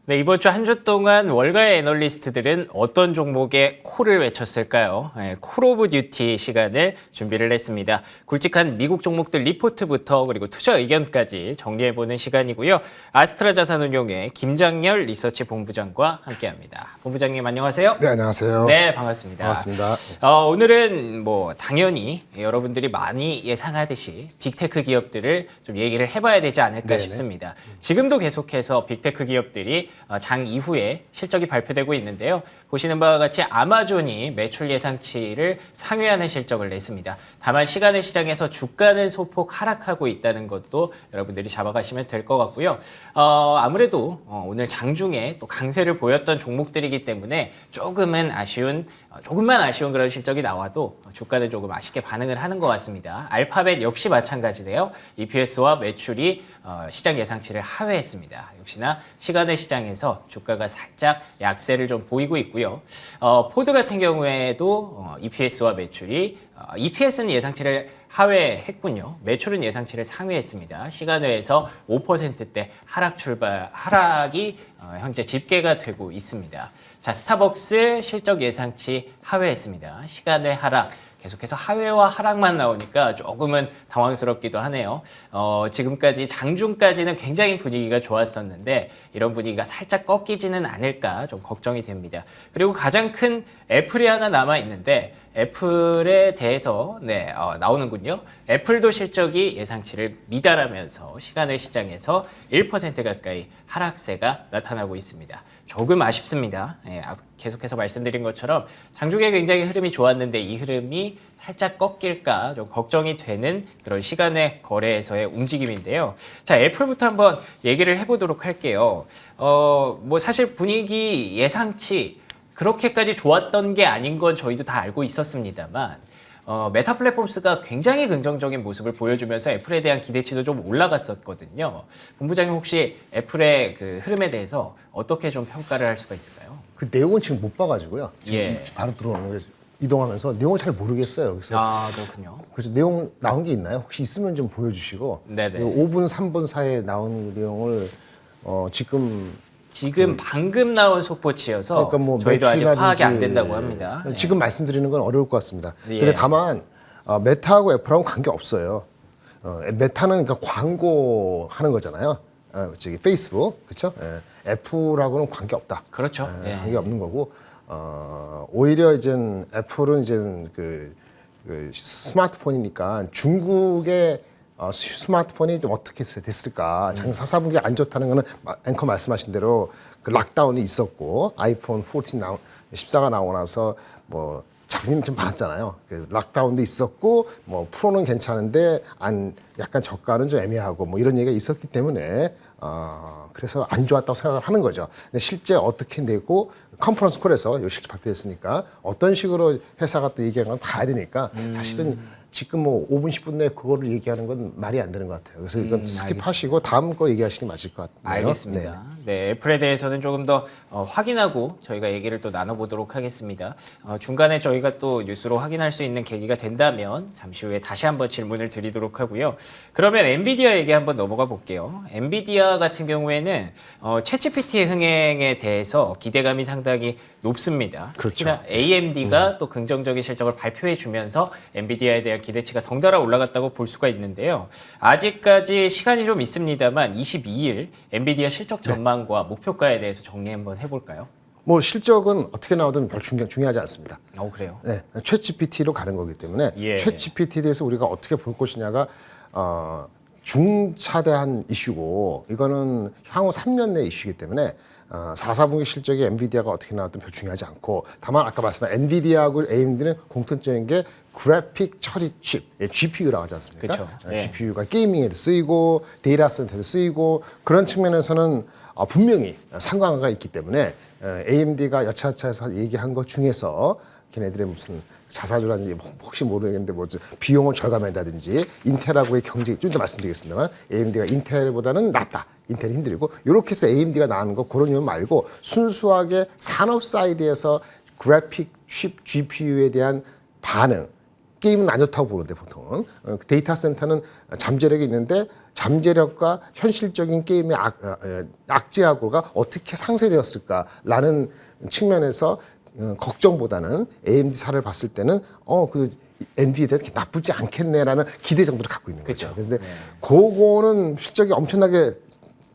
네, 이번 주 한 주 동안 월가의 애널리스트들은 어떤 종목에 코를 외쳤을까요? 네, 콜 오브 듀티 시간을 준비를 했습니다. 굵직한 미국 종목들 리포트부터 그리고 투자 의견까지 정리해보는 시간이고요. 아스트라 자산운용의 김장렬 리서치 본부장과 함께합니다. 본부장님 안녕하세요. 네, 안녕하세요. 네, 반갑습니다. 반갑습니다. 오늘은 뭐 당연히 여러분들이 많이 예상하듯이 빅테크 기업들을 좀 얘기를 해봐야 되지 않을까 네네. 싶습니다. 지금도 계속해서 빅테크 기업들이 장 이후에 실적이 발표되고 있는데요. 보시는 바와 같이 아마존이 매출 예상치를 상회하는 실적을 냈습니다. 다만 시간을 시장에서 주가는 소폭 하락하고 있다는 것도 여러분들이 잡아가시면 될 것 같고요. 아무래도 오늘 장중에 또 강세를 보였던 종목들이기 때문에 조금만 아쉬운 그런 실적이 나와도 주가는 조금 아쉽게 반응을 하는 것 같습니다. 알파벳 역시 마찬가지네요. EPS와 매출이 시장 예상치를 하회했습니다. 역시나 시간의 시장에서 주가가 살짝 약세를 좀 보이고 있고요. 포드 같은 경우에도 EPS와 매출이 EPS는 예상치를 하회했군요. 매출은 예상치를 상회했습니다. 시간외에서 5%대 하락이 현재 집계가 되고 있습니다. 자, 스타벅스 실적 예상치 하회했습니다. 시간외 하락. 계속해서 하회와 하락만 나오니까 조금은 당황스럽기도 하네요. 지금까지 장중까지는 굉장히 분위기가 좋았었는데 이런 분위기가 살짝 꺾이지는 않을까 좀 걱정이 됩니다. 그리고 가장 큰 애플이 하나 남아있는데 애플에 대해서 나오는군요. 애플도 실적이 예상치를 미달하면서 시간의 시장에서 1% 가까이 하락세가 나타나고 있습니다. 조금 아쉽습니다. 계속해서 말씀드린 것처럼 장중에 굉장히 흐름이 좋았는데 이 흐름이 살짝 꺾일까 좀 걱정이 되는 그런 시간의 거래에서의 움직임인데요. 자, 애플부터 한번 얘기를 해보도록 할게요. 뭐 사실 분위기 예상치 그렇게까지 좋았던 게 아닌 건 저희도 다 알고 있었습니다만 메타 플랫폼스가 굉장히 긍정적인 모습을 보여주면서 애플에 대한 기대치도 좀 올라갔었거든요. 본부장님 혹시 애플의 그 흐름에 대해서 어떻게 좀 평가를 할 수가 있을까요? 그 내용은 지금 못 봐가지고요. 지금 예. 바로 들어오는 거 이동하면서 내용을 잘 모르겠어요. 그렇군요. 그래서 내용 나온 게 있나요? 혹시 있으면 좀 보여주시고. 네네. 5분, 3분 사이에 나온 내용을 지금 방금 나온 속보치여서 그러니까 뭐 저희도 아직 매출이라든지 파악이 안 된다고 합니다. 지금 말씀드리는 건 어려울 것 같습니다. 예. 근데 다만 메타하고 애플하고 관계 없어요. 메타는 그러니까 광고하는 거잖아요. 저기 페이스북, 그렇죠? 애플하고는 관계 없다. 그렇죠. 예. 관계 없는 거고 오히려 이제 애플은 이제 그 스마트폰이니까 중국의 스마트폰이 좀 어떻게 됐을까? 작년 4분기 안 좋다는 거는 앵커 말씀하신 대로 그 락다운이 있었고 아이폰 14가 나오고 나서 뭐 잡음이 좀 많았잖아요. 그 락다운도 있었고 뭐 프로는 괜찮은데 약간 저가는 좀 애매하고 뭐 이런 얘기가 있었기 때문에 그래서 안 좋았다고 생각을 하는 거죠. 근데 실제 어떻게 내고 컨퍼런스 콜에서 요 실적 발표했으니까 어떤 식으로 회사가 또 얘기하는 건 봐야 되니까 사실은 지금 뭐 5분, 10분 내에 그거를 얘기하는 건 말이 안 되는 것 같아요. 그래서 이건 스킵하시고 다음 거 얘기하시는 게 맞을 것 같아요. 알겠습니다. 네, 애플에 대해서는 조금 더 확인하고 저희가 얘기를 또 나눠보도록 하겠습니다. 중간에 저희가 또 뉴스로 확인할 수 있는 계기가 된다면 잠시 후에 다시 한번 질문을 드리도록 하고요. 그러면 엔비디아 얘기 한번 넘어가 볼게요. 엔비디아 같은 경우에는 챗GPT 흥행에 대해서 기대감이 상당히 높습니다. 그렇죠. 특히나 AMD가 또 긍정적인 실적을 발표해 주면서 엔비디아에 대한 기대치가 덩달아 올라갔다고 볼 수가 있는데요. 아직까지 시간이 좀 있습니다만 22일 엔비디아 실적 전망과 목표가에 대해서 정리 한번 해볼까요? 뭐 실적은 어떻게 나오든 별 중요하지 않습니다. 그래요? 네, 챗GPT로 가는 거기 때문에 예. 챗GPT에 대해서 우리가 어떻게 볼 것이냐가 중차대한 이슈고 이거는 향후 3년 내 이슈이기 때문에 4분기 실적이 엔비디아가 어떻게 나왔든 별 중요하지 않고 다만 아까 말씀한 엔비디아하고 AMD는 공통적인 게 그래픽 처리 칩, GPU라고 하지 않습니까? 그렇죠. 네. GPU가 게이밍에도 쓰이고 데이터 센터에도 쓰이고 그런 측면에서는 분명히 상관관계가 있기 때문에 AMD가 여차저차해서 얘기한 것 중에서 걔네들의 무슨 자사주라든지 혹시 모르겠는데 뭐 비용을 절감한다든지 인텔하고의 경쟁 좀 더 말씀드리겠습니다만 AMD가 인텔보다는 낫다. 인텔이 힘들고 이렇게 해서 AMD가 나은 거 그런 이유 말고 순수하게 산업 사이드에서 그래픽 칩 GPU에 대한 반응 게임은 안 좋다고 보는데 보통은 데이터 센터는 잠재력이 있는데 잠재력과 현실적인 게임의 악재하고가 어떻게 상쇄되었을까라는 측면에서 걱정보다는 AMD사를 봤을 때는 그 엔비디아에 나쁘지 않겠네라는 기대 정도를 갖고 있는 거죠. 그런데 그거는 실적이 엄청나게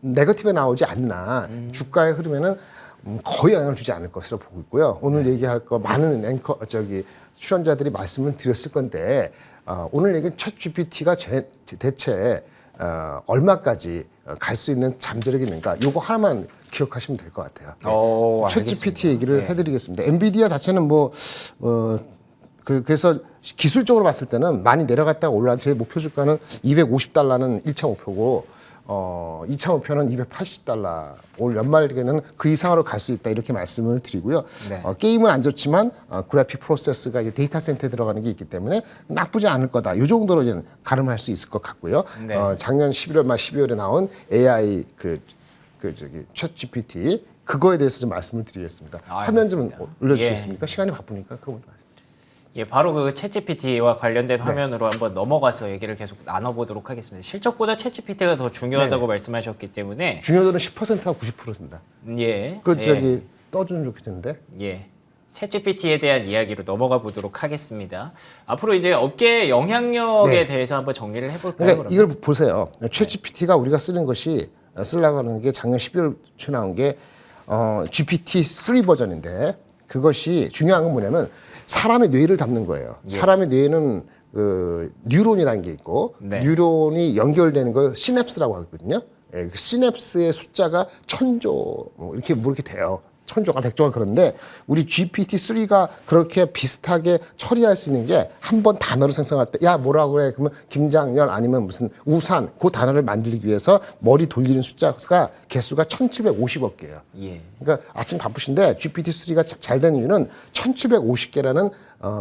네거티브에 나오지 않나 주가의 흐름에는 거의 영향을 주지 않을 것으로 보고 있고요. 오늘 얘기할 거 많은 출연자들이 말씀을 드렸을 건데 오늘 얘기는 챗 GPT가 대체 얼마까지 갈 수 있는 잠재력이 있는가? 요거 하나만 기억하시면 될 것 같아요. 챗 GPT 얘기를 해드리겠습니다. 엔비디아 자체는 그래서 기술적으로 봤을 때는 많이 내려갔다가 올라간 제 목표 주가는 $250는 1차 목표고 2차 목표는 $280. 올 연말에는 그 이상으로 갈 수 있다 이렇게 말씀을 드리고요. 게임은 안 좋지만 그래픽 프로세스가 이제 데이터 센터에 들어가는 게 있기 때문에 나쁘지 않을 거다. 이 정도로 이제 가름할 수 있을 것 같고요. 작년 11월 말 12월에 나온 AI 챗 GPT 그거에 대해서 좀 말씀을 드리겠습니다. 화면 좀 올려주시겠습니까? 시간이 바쁘니까 그거부터. 예, 바로 그 챗GPT와 관련된 화면으로 한번 넘어가서 얘기를 계속 나눠보도록 하겠습니다. 실적보다 챗GPT가 더 중요하다고 말씀하셨기 때문에 중요도는 10%가 90%입니다. 예, 떠주면 좋겠는데. 예, 챗GPT에 대한 이야기로 넘어가 보도록 하겠습니다. 앞으로 이제 업계 영향력에 대해서 한번 정리를 해볼까요? 그러니까 이걸 보세요. 챗GPT가 우리가 쓰는 것이 쓰려고 하는 게 작년 12월 초에 나온 게 GPT-3 버전인데 그것이 중요한 건 뭐냐면 사람의 뇌를 담는 거예요. 사람의 뇌는 뉴런이라는 게 있고 뉴런이 연결되는 걸 시냅스라고 하거든요. 그 시냅스의 숫자가 1000조 이렇게 돼요. 1000조가 100조가 그런데 우리 GPT-3가 그렇게 비슷하게 처리할 수 있는 게 한 번 단어를 생성할 때 야 뭐라고 그래 그러면 김장열 아니면 무슨 우산 그 단어를 만들기 위해서 머리 돌리는 숫자가 개수가 1750억 개예요. 그러니까 아침 바쁘신데 GPT-3가 잘 된 이유는 1750개라는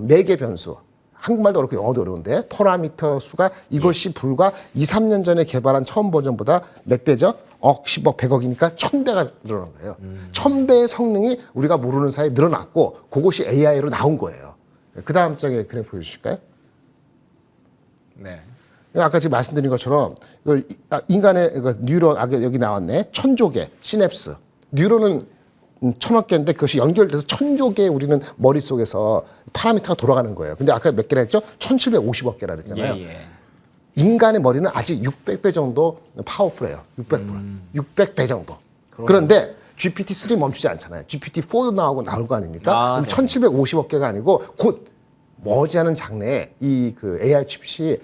매개 변수 한국말도 어렵고 영어도 어려운데 퍼라미터 수가 이것이 불과 2, 3년 전에 개발한 처음 버전보다 몇 배죠? 억, 10억, 100억이니까 1000배가 늘어난 거예요. 1000배의 성능이 우리가 모르는 사이에 늘어났고 그것이 AI로 나온 거예요. 그 다음 장에 그래 보여주실까요? 네. 아까 지금 말씀드린 것처럼 인간의 뉴런, 여기 나왔네. 1000조 개, 시냅스. 뉴런은 1000억 개인데 그것이 연결돼서 1000조 개의 우리는 머릿속에서 파라미터가 돌아가는 거예요. 근데 아까 몇 개라 했죠? 1750억 개라 그랬잖아요. 인간의 머리는 아직 600배 정도 파워풀해요. 600배 정도. 그런데 GPT-3 멈추지 않잖아요. GPT-4도 나올 거 아닙니까? 그럼 1750억 개가 아니고 곧 머지않은 장래에 그 AI 칩이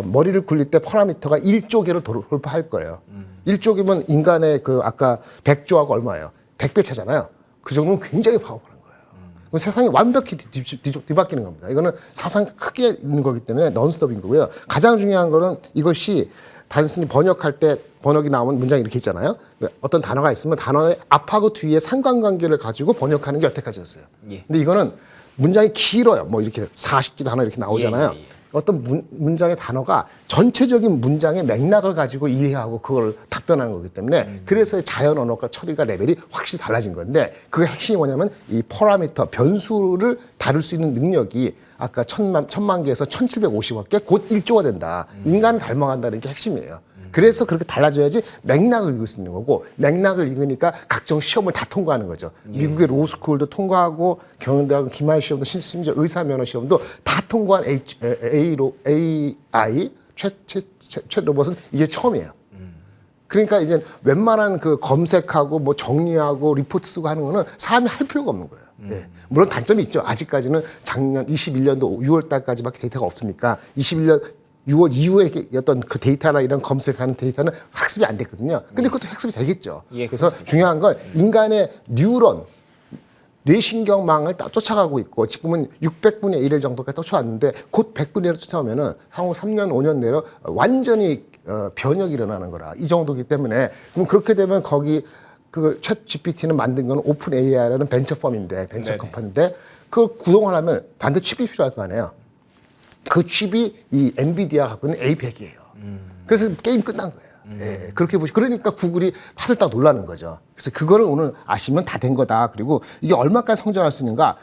머리를 굴릴 때 파라미터가 1조 개를 돌파할 거예요. 1조 개면 인간의 아까 100조하고 얼마예요? 100배 차잖아요. 그 정도면 굉장히 파워풀한 거예요. 그럼 세상이 완벽히 뒤바뀌는 겁니다. 이거는 사상 크게 있는 거기 때문에 넌스톱인 거고요. 가장 중요한 거는 이것이 단순히 번역할 때 번역이 나오면 문장이 이렇게 있잖아요. 어떤 단어가 있으면 단어의 앞하고 뒤에 상관관계를 가지고 번역하는 게 여태까지였어요. 근데 이거는 문장이 길어요. 뭐 이렇게 40개 단어 이렇게 나오잖아요. 어떤 문장의 단어가 전체적인 문장의 맥락을 가지고 이해하고 그걸 답변하는 거기 때문에 그래서 자연 언어과 처리가 레벨이 확실히 달라진 건데 그게 핵심이 뭐냐면 이 퍼라미터 변수를 다룰 수 있는 능력이 아까 1000만 개에서 1750억 개 곧 1조가 된다. 인간을 닮아간다는 게 핵심이에요. 그래서 그렇게 달라져야지 맥락을 읽을 수 있는 거고 맥락을 읽으니까 각종 시험을 다 통과하는 거죠. 미국의 로스쿨도 통과하고 경영대학 기말 시험도 심지어 의사면허 시험도 다 통과한 AI 챗 로봇은 이게 처음이에요. 그러니까 이제 웬만한 검색하고 뭐 정리하고 리포트 쓰고 하는 거는 사람이 할 필요가 없는 거예요. 물론 단점이 있죠. 아직까지는 작년 21년도 6월 달까지밖에 데이터가 없으니까 21년 6월 이후에 어떤 그 데이터나 이런 검색하는 데이터는 학습이 안 됐거든요. 근데 그것도 학습이 되겠죠. 그래서 중요한 건 인간의 뉴런, 뇌신경망을 쫓아가고 있고 지금은 600분의 1일 정도까지 쫓아왔는데 곧 100분의 1을 쫓아오면은 향후 3년, 5년 내로 완전히 변혁이 일어나는 거라. 이 정도기 때문에 그럼 그렇게 되면 거기 챗 GPT는 만든 건 오픈 AI라는 벤처 펌인데, 벤처 컴퍼니인데 그걸 구동하려면 반드시 칩이 필요할 거 아니에요. 그 칩이 이 엔비디아 갖고 있는 A100이에요. 그래서 게임 끝난 거예요. 그렇게 보시. 그러니까 구글이 파들딱 놀라는 거죠. 그래서 그거를 오늘 아시면 다 된 거다. 그리고 이게 얼마까지 성장할 수 있는가?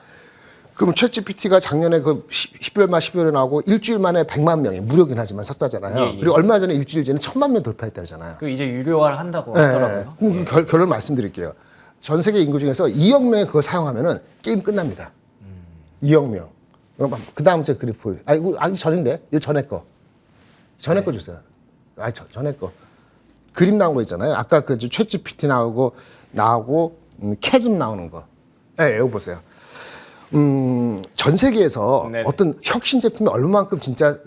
그럼 챗GPT가 작년에 그 12월에 나오고 일주일 만에 100만 명이 무료긴 하지만 샀다잖아요. 예, 예. 그리고 얼마 전에 일주일 전에 1000만 명 돌파했다잖아요. 그 이제 유료화 한다고 네. 하더라고요. 그럼 그 결론 말씀드릴게요. 전 세계 인구 중에서 2억 명이 그거 사용하면은 게임 끝납니다. 2억 명. 그 다음 제 그래프. 아, 이거 아직 전인데? 이거 전에 거. 전에 거 주세요. 아, 전에 거. 그림 나온 거 있잖아요. 아까 그 챗GPT 나오고 캐즘 나오는 거. 네, 이거 보세요. 전 세계에서 네네. 어떤 혁신 제품이 얼마만큼 진짜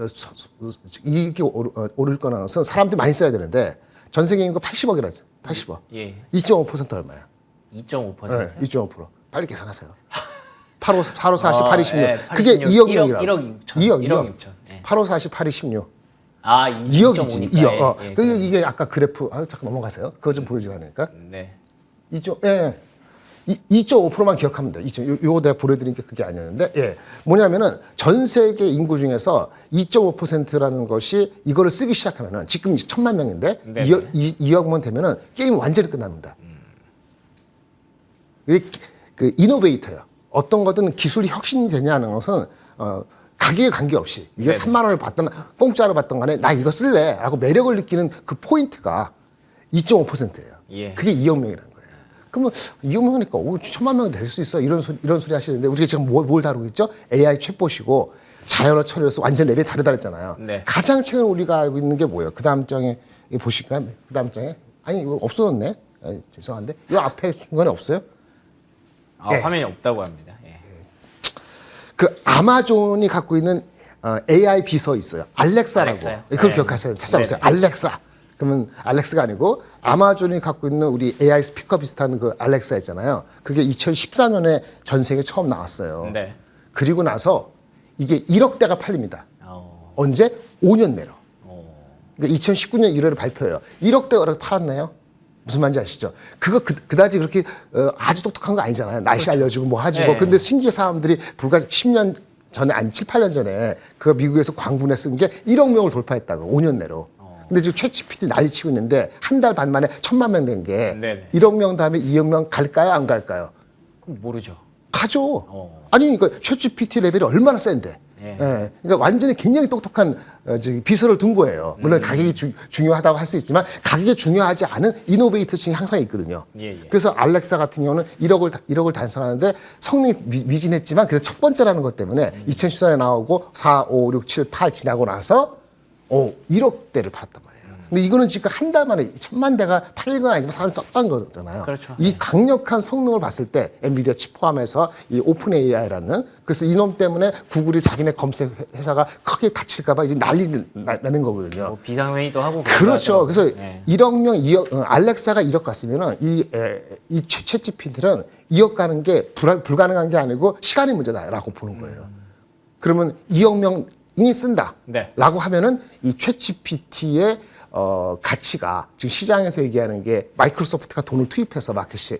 이익이 오를 거라는 것은 사람들이 많이 써야 되는데 전 세계 인구 80억이라죠. 80억. 예. 2.5% 얼마예요? 2.5%. 네, 2.5%. 빨리 계산하세요. 8, 5, 40, 8, 26. 예, 그게 86. 2억 명이라고. 1억 6천. 2억. 6천. 예. 8, 5, 40, 8, 26. 아, 2억이지. 2억. 예, 예, 그게 이게 아까 그래프. 잠깐 넘어가세요. 그거 좀 보여주라니까. 네. 2.5%만 기억하면 돼요. 요거 내가 보내드린 게 그게 아니었는데, 예. 뭐냐면은 전 세계 인구 중에서 2.5%라는 것이 이거를 쓰기 시작하면은 지금 1000만 명인데 네네. 2억만 되면은 게임이 완전히 끝납니다. 이게 그 이노베이터예요. 어떤 거든 기술이 혁신이 되냐는 것은 가격에 관계없이 이게 네네. 3만 원을 받든 공짜로 받든 간에 나 이거 쓸래라고 매력을 느끼는 그 포인트가 2.5%예요. 예. 그게 2억 명이라는 거예요. 그러면 2억 명이니까 1000만 명 될 수 있어 이런 소리 하시는데 우리가 지금 뭘 다루고 있죠? AI 챗봇이고 자연어 처리로서 완전 레벨이 다르다 그랬잖아요. 네. 가장 최근 우리가 알고 있는 게 뭐예요? 그 다음 장에 이거 보실까요? 그 다음 장에 아니 이거 없어졌네. 죄송한데 이 앞에 중간에 없어요? 아, 예. 화면이 없다고 합니다. 예. 그 아마존이 갖고 있는 AI 비서 있어요. 알렉사라고. 알렉사요? 그걸 네. 기억하세요. 찾아보세요. 네네. 알렉사. 그러면 알렉스가 아니고 아마존이 갖고 있는 우리 AI 스피커 비슷한 그 알렉사 있잖아요. 그게 2014년에 전 세계에 처음 나왔어요. 네. 그리고 나서 이게 1억 대가 팔립니다. 언제? 5년 내로. 그러니까 2019년 1월에 발표해요. 1억 대가 팔았네요. 무슨 말인지 아시죠? 그거 그다지 그렇게 아주 똑똑한 거 아니잖아요. 날씨 알려주고 뭐 해주고. 네. 근데 신기해 사람들이 불과 10년 전에 아니 7, 8년 전에 그 미국에서 광분에 쓴 게 1억 명을 돌파했다고 5년 내로. 근데 지금 챗GPT 난리치고 있는데 한 달 반 만에 1000만 명 된 게 네네. 1억 명 다음에 2억 명 갈까요? 안 갈까요? 그럼 모르죠. 가죠. 아니 그러니까 챗GPT 레벨이 얼마나 센데. 예. 예. 그러니까 완전히 굉장히 똑똑한 비서를 둔 거예요. 물론 가격이 중요하다고 할 수 있지만 가격이 중요하지 않은 이노베이터층이 항상 있거든요. 예, 예. 그래서 알렉사 같은 경우는 1억을 달성하는데 성능이 미진했지만 그래서 첫 번째라는 것 때문에 2014년에 나오고 4, 5, 6, 7, 8 지나고 나서 1억대를 팔았단 말이에요. 근데 이거는 지금 한 달 만에 1000만 대가 팔린 건 아니지만 사람이 썼다는 거잖아요. 그렇죠. 이 강력한 성능을 봤을 때 엔비디아 칩 포함해서 이 오픈 AI라는 그래서 이놈 때문에 구글이 자기네 검색 회사가 크게 다칠까봐 이제 난리 나는 거거든요. 뭐 비상회의도 하고 그렇죠. 그래서 네. 1억 명, 2억, 알렉사가 1억 갔으면은 이 챗GPT는 2억 가는 게 불가능한 게 아니고 시간의 문제다라고 보는 거예요. 그러면 2억 명이 쓴다. 네. 라고 하면은 이 챗GPT의 가치가 지금 시장에서 얘기하는 게 마이크로소프트가 돈을 투입해서 마켓에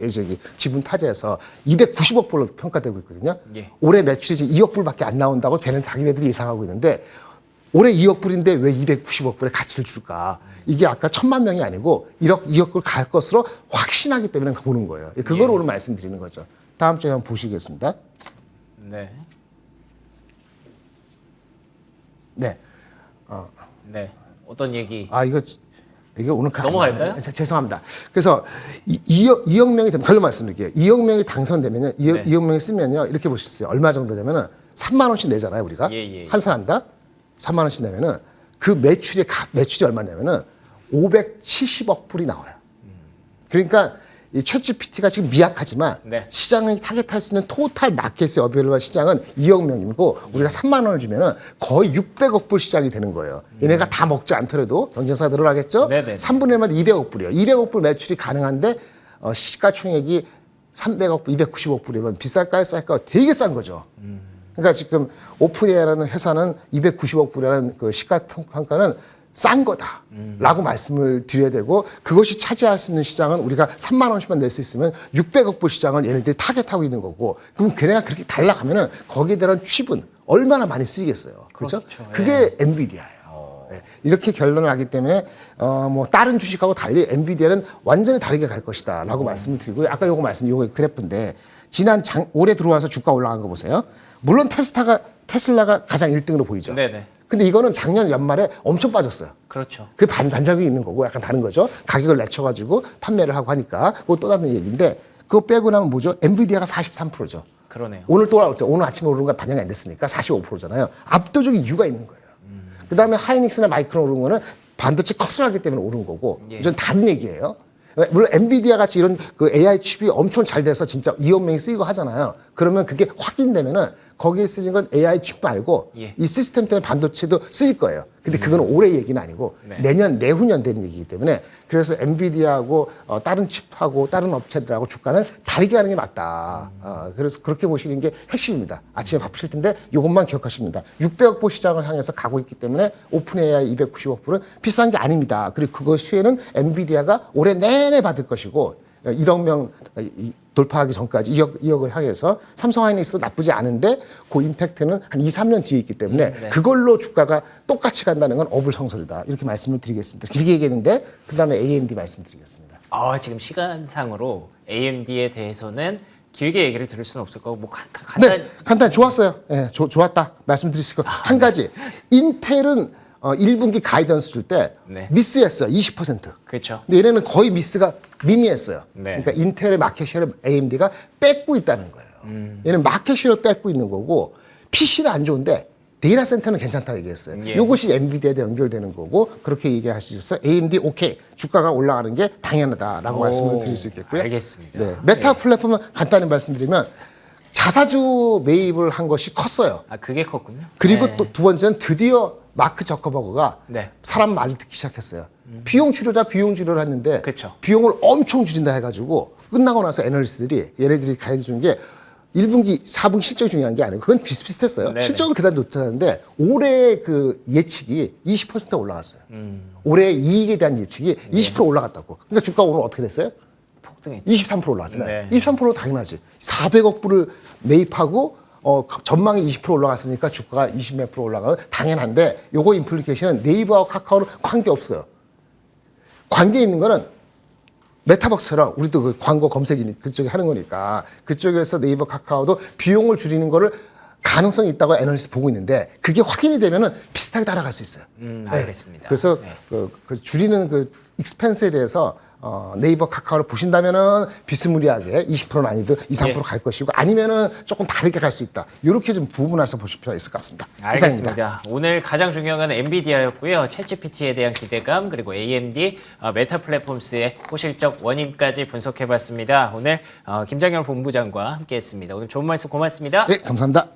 지분 타지에서 290억 불로 평가되고 있거든요. 예. 올해 매출이 지금 2억 불밖에 안 나온다고 자기네들이 예상하고 있는데 올해 2억 불인데 왜 290억 불의 가치를 줄까? 이게 아까 1000만 명이 아니고 2억 불 갈 것으로 확신하기 때문에 보는 거예요. 그걸 오늘 말씀드리는 거죠. 다음 주에 한번 보시겠습니다. 네. 네. 네. 어떤 얘기? 이게 오늘 넘어갈까요? 죄송합니다. 그래서 2억 명이 되면 결론 말씀드릴게요. 2억 명이 당선되면요, 2억 명이 쓰면요, 이렇게 보셨어요. 얼마 정도 되면은 3만 원씩 내잖아요, 우리가 예. 한 사람당 3만 원씩 내면은 그 매출이 얼마냐면은 570억 불이 나와요. 그러니까 이 챗GPT가 지금 미약하지만 네. 시장을 타겟할 수 있는 토탈 마켓의 어베일러블 시장은 2억 명이고 우리가 3만 원을 주면은 거의 600억 불 시장이 되는 거예요. 얘네가 다 먹지 않더라도 경쟁사가 늘어나겠죠? 네네. 3분의 1만 200억 불이에요. 200억 불 매출이 가능한데 시가총액이 300억 불, 290억 불이면 비쌀까요? 쌀까요? 되게 싼 거죠. 그러니까 지금 오픈AI라는 회사는 290억 불이라는 그 시가평가는 싼 거다라고 말씀을 드려야 되고 그것이 차지할 수 있는 시장은 우리가 3만 원씩만 낼 수 있으면 600억 불 시장을 얘네들이 타겟하고 있는 거고 그럼 걔네가 그렇게 달라가면은 거기에 대한 칩은 얼마나 많이 쓰이겠어요. 그렇죠? 그게 엔비디아예요. 네. 이렇게 결론을 하기 때문에 뭐 다른 주식하고 달리 엔비디아는 완전히 다르게 갈 것이다라고 말씀을 드리고요. 아까 요거 그래프인데 올해 들어와서 주가 올라간 거 보세요. 물론 테슬라가 가장 1등으로 보이죠. 네네. 근데 이거는 작년 연말에 엄청 빠졌어요. 그렇죠. 그 반작용이 있는 거고 약간 다른 거죠. 가격을 낮춰가지고 판매를 하고 하니까 그거 또 다른 얘기인데 그거 빼고 나면 뭐죠? 엔비디아가 43%죠. 그러네요. 오늘 또 올랐죠. 오늘 아침에 오른 건 반영이 안 됐으니까 45%잖아요. 압도적인 이유가 있는 거예요. 그다음에 하이닉스나 마이크론 오른 거는 반도체 컷을 하기 때문에 오른 거고 예. 이건 다른 얘기예요. 물론 엔비디아 같이 이런 그 AI 칩이 엄청 잘 돼서 진짜 2억 명이 쓰이고 하잖아요. 그러면 그게 확인되면은 거기에 쓰이는 건 AI 칩 말고 예. 이 시스템 때문에 반도체도 쓰일 거예요. 근데 그건 올해 얘기는 아니고 네. 내년 내후년 되는 얘기이기 때문에 그래서 엔비디아하고 다른 칩하고 다른 업체들하고 주가는 다르게 하는 게 맞다. 그래서 그렇게 보시는 게 핵심입니다. 아침에 바쁘실 텐데 이것만 기억하십니다. 600억 보 시장을 향해서 가고 있기 때문에 오픈 AI 290억 불은 비싼 게 아닙니다. 그리고 그거 수혜는 엔비디아가 올해 내내 받을 것이고 1억 명 돌파하기 전까지 2억을 향해서 삼성 하이닉스도 나쁘지 않은데 그 임팩트는 한 2, 3년 뒤에 있기 때문에 네. 그걸로 주가가 똑같이 간다는 건 어불성설이다. 이렇게 말씀을 드리겠습니다. 길게 얘기했는데 그다음에 AMD 말씀드리겠습니다. 지금 시간상으로 AMD에 대해서는 길게 얘기를 들을 수는 없을 거고 뭐 네, 간단히 좋았어요. 네, 좋았다. 말씀드릴 수 있고 한 가지 인텔은 1분기 가이던스 줄 때 네. 미스했어요. 20%. 그렇죠. 근데 얘네는 거의 미스가 미미했어요. 네. 그러니까 인텔의 마켓쉐어를 AMD가 뺏고 있다는 거예요. 얘는 마켓쉐어를 뺏고 있는 거고 PC는 안 좋은데 데이터 센터는 괜찮다고 얘기했어요. 예. 이것이 엔비디아에 연결되는 거고 그렇게 얘기하셔서 AMD 오케이 주가가 올라가는 게 당연하다라고 말씀을 드릴 수 있겠고요. 알겠습니다. 네. 메타 플랫폼은 간단히 말씀드리면 자사주 매입을 한 것이 컸어요. 그게 컸군요. 그리고 네. 또 두 번째는 드디어 마크 저커버그가 네. 사람 말을 듣기 시작했어요. 비용 줄여라 했는데 그쵸. 비용을 엄청 줄인다 해가지고 끝나고 나서 애널리스트들이 얘네들이 가르쳐 준 게 1분기, 4분기 실적이 중요한 게 아니고 그건 비슷비슷했어요. 네네. 실적은 그다지 높았는데 올해 그 예측이 20% 올라갔어요. 올해 이익에 대한 예측이 20% 올라갔다고. 그러니까 주가 오늘 어떻게 됐어요? 폭등했죠. 23% 올라갔잖아요. 네. 23% 당연하지. 400억 불을 매입하고 전망이 20% 올라갔으니까 주가가 20몇 프로 올라가는 당연한데 요거 임플리케이션은 네이버와 카카오는 관계없어요. 관계 있는 거는 메타버스처럼 우리도 그 광고 검색이 그쪽에 하는 거니까 그쪽에서 네이버 카카오도 비용을 줄이는 거를 가능성이 있다고 애널리스트 보고 있는데 그게 확인이 되면은 비슷하게 따라갈 수 있어요. 알겠습니다. 그래서 네. 그 줄이는 그 익스펜스에 대해서 네이버 카카오를 보신다면은 비스무리하게 20%는 아니도 2, 3% 갈 것이고 아니면은 조금 다르게 갈 수 있다. 이렇게 좀 부분해서 보실 필요가 있을 것 같습니다. 알겠습니다. 이상입니다. 오늘 가장 중요한 건 엔비디아였고요. 챗GPT에 대한 기대감 그리고 AMD, 메타 플랫폼스의 호실적 원인까지 분석해봤습니다. 오늘 김장열 본부장과 함께했습니다. 오늘 좋은 말씀 고맙습니다. 네, 감사합니다.